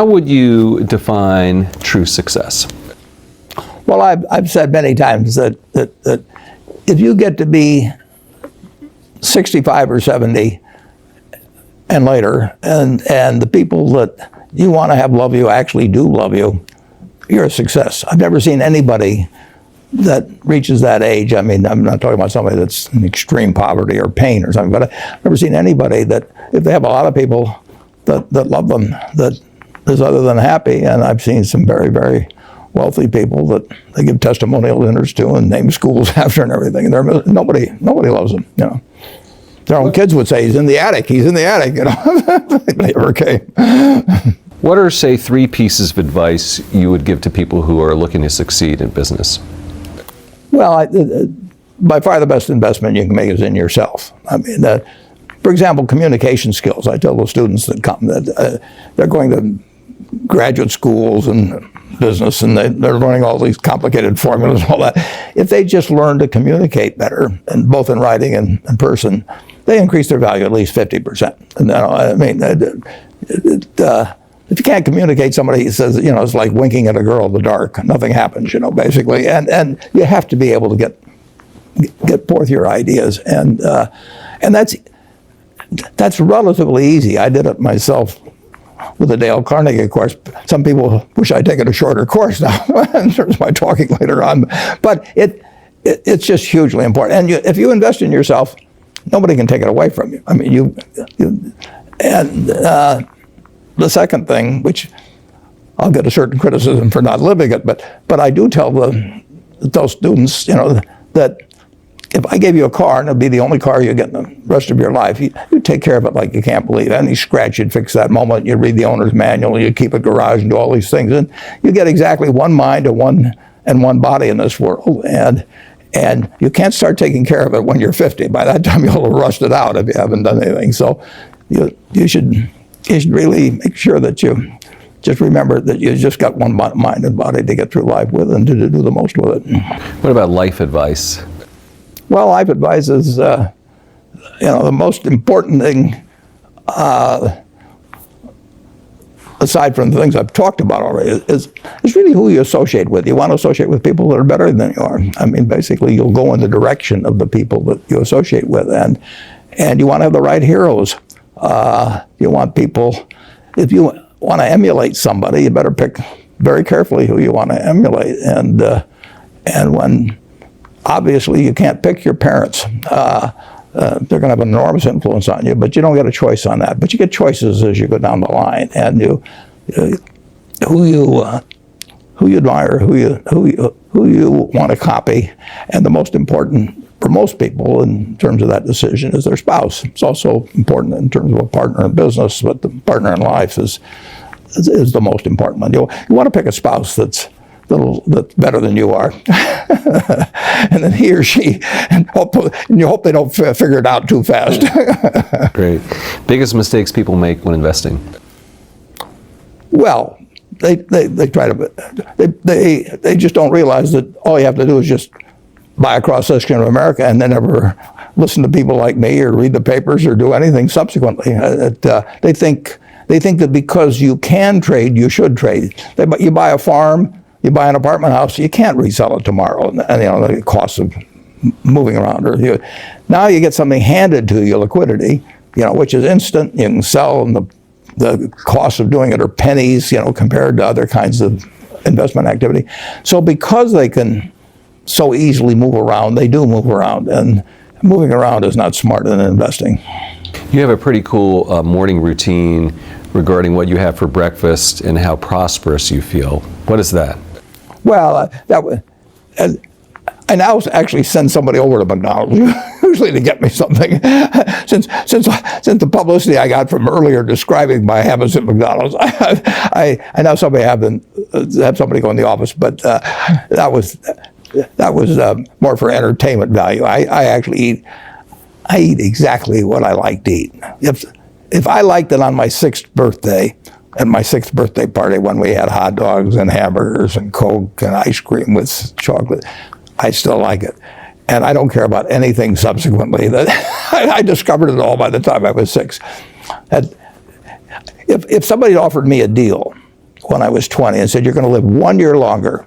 How would you define true success? Well, I've said many times that if you get to be 65 or 70 and later, and the people that you want to have love you actually do love you, you're a success. I've never seen anybody that reaches that age. I mean, I'm not talking about somebody that's in extreme poverty or pain or something, but I've never seen anybody that, if they have a lot of people that love them, that is other than happy. And I've seen some very, very wealthy people that they give testimonial dinners to and name schools after and everything. And nobody loves them, you know. Their own kids would say, he's in the attic, you know. They never came. What are, say, 3 pieces of advice you would give to people who are looking to succeed in business? Well, by far the best investment you can make is in yourself. I mean, for example, communication skills. I tell the students that come that they're going to graduate schools and business, and they're learning all these complicated formulas and all that. If they just learn to communicate better, and both in writing and in person, they increase their value at least 50%. And I mean, if you can't communicate, somebody says, you know, it's like winking at a girl in the dark. Nothing happens, you know, basically. And you have to be able to get forth your ideas, and that's relatively easy. I did it myself with the Dale Carnegie course. Some people wish I'd taken a shorter course now in terms of my talking later on. But it's just hugely important. And if you invest in yourself, nobody can take it away from you. I mean, the second thing, which I'll get a certain criticism for not living it, but I do tell those students, you know, that if I gave you a car and it'd be the only car you get in the rest of your life, you take care of it like you can't believe it. Any scratch, you'd fix that moment. You'd read the owner's manual. You'd keep it garage and do all these things. And you get exactly one mind and one body in this world. And you can't start taking care of it when you're 50. By that time, you'll have rusted out if you haven't done anything. So you should really make sure that you just remember that you just got one mind and body to get through life with and to do the most with it. What about life advice? Well, life advice is, you know, the most important thing, aside from the things I've talked about already, is really who you associate with. You want to associate with people that are better than you are. I mean, basically, you'll go in the direction of the people that you associate with, and you want to have the right heroes. You want people, if you want to emulate somebody, you better pick very carefully who you want to emulate. And when obviously you can't pick your parents, they're going to have an enormous influence on you, but you don't get a choice on that. But you get choices as you go down the line, and who you admire, who you want to copy, and the most important for most people in terms of that decision is their spouse. It's also important in terms of a partner in business, but the partner in life is the most important one. You want to pick a spouse that's better than you are, and then he or she, and you hope they don't figure it out too fast. Great. Biggest mistakes people make when investing? Well, they try to, they just don't realize that all you have to do is just buy a cross-section of America and then never listen to people like me or read the papers or do anything subsequently. They think that because you can trade, you should trade. You buy a farm, you buy an apartment house, you can't resell it tomorrow, and you know the cost of moving around. Now you get something handed to you, liquidity, you know, which is instant. You can sell, and the cost of doing it are pennies, you know, compared to other kinds of investment activity. So because they can so easily move around, they do move around, and moving around is not smarter than investing. You have a pretty cool morning routine regarding what you have for breakfast and how prosperous you feel. What is that? Well, I now actually send somebody over to McDonald's usually to get me something. Since the publicity I got from earlier describing my habits at McDonald's, I now have somebody go in the office, but that was more for entertainment value. I eat exactly what I like to eat. If I liked it on my 6th birthday, at my 6th birthday party when we had hot dogs and hamburgers and Coke and ice cream with chocolate, I still like it. And I don't care about anything subsequently. I discovered it all by the time I was 6. If somebody offered me a deal when I was 20 and said, you're going to live 1 year longer.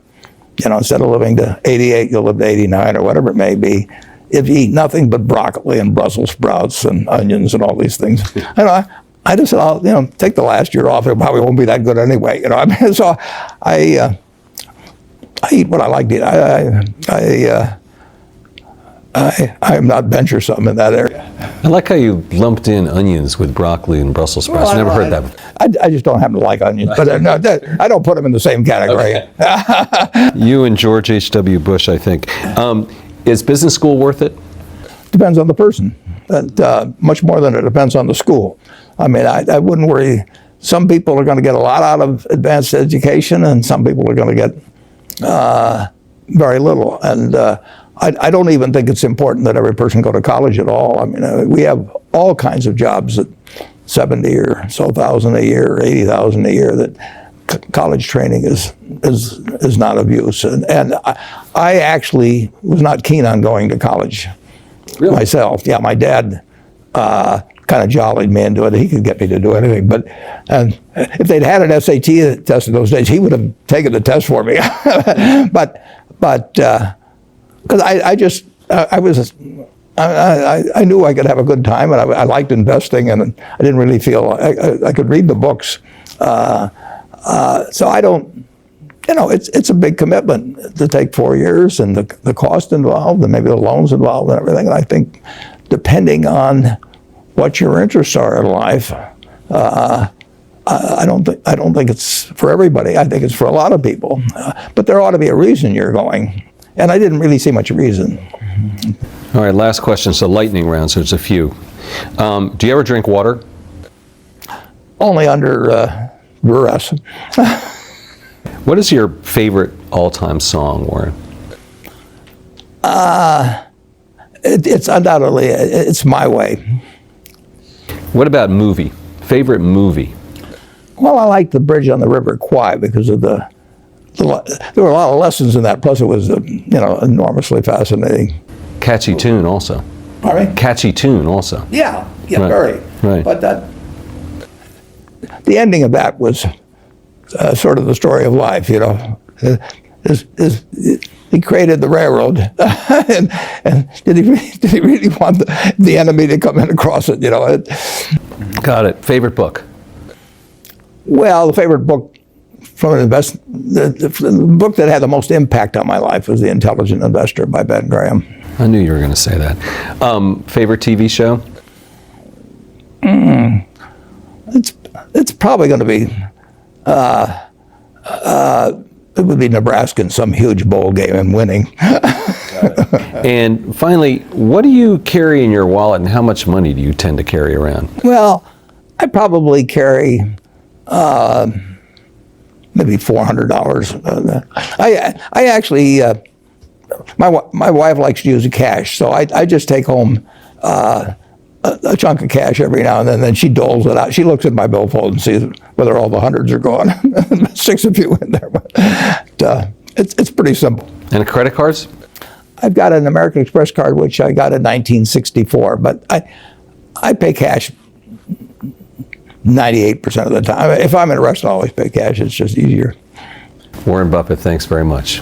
You know, instead of living to 88, you'll live to 89 or whatever it may be, if you eat nothing but broccoli and Brussels sprouts and onions and all these things. And I just said, I'll take the last year off. It probably won't be that good anyway. You know, I mean, so I eat what I like to eat. I'm not venturesome in that area. I like how you lumped in onions with broccoli and Brussels sprouts. Well, Never heard that before. I just don't happen to like onions, but no, I don't put them in the same category. Okay. You and George H.W. Bush, I think. Is business school worth it? Depends on the person. Much more than it depends on the school. I mean, I wouldn't worry. Some people are going to get a lot out of advanced education, and some people are going to get very little. And I don't even think it's important that every person go to college at all. I mean, we have all kinds of jobs at 70 or so thousand a year, 80,000 a year that college training is not of use. And I actually was not keen on going to college myself. Yeah, my dad kind of jollied me into it. He could get me to do anything. But if they'd had an SAT test in those days, he would have taken the test for me. but because I knew I could have a good time, and I liked investing, and I didn't really feel I could read the books. So I don't, it's a big commitment to take 4 years, and the cost involved, and maybe the loans involved, and everything. And I think, depending on what your interests are in life, I don't think it's for everybody. I think it's for a lot of people, but there ought to be a reason you're going. And I didn't really see much reason. All right, last question. So lightning round, so there's a few. Do you ever drink water? Only under duress. What is your favorite all-time song, Warren? It's undoubtedly, it's My Way. What about movie? Favorite movie? Well, I like The Bridge on the River Kwai because of there were a lot of lessons in that. Plus, it was enormously fascinating. Catchy tune, also. Pardon me? Catchy tune, also. Yeah, Right. very. Right. But the ending of that was sort of the story of life. He created the railroad, and did he really want the enemy to come in across it? Got it. Favorite book? Well, the favorite book from the book that had the most impact on my life was The Intelligent Investor by Ben Graham. I knew you were going to say that. Favorite TV show? It's probably going to be it would be Nebraska in some huge bowl game and winning. And finally, what do you carry in your wallet, and how much money do you tend to carry around? Well, I probably carry maybe $400. I actually my wife likes to use cash, so I just take home a chunk of cash every now and then she doles it out. She looks at my billfold and sees whether all the hundreds are gone. Six a few in there, but it's pretty simple. And credit cards? I've got an American Express card, which I got in 1964, but I pay cash 98% of the time. If I'm in a restaurant, I always pay cash. It's just easier. Warren Buffett, thanks very much.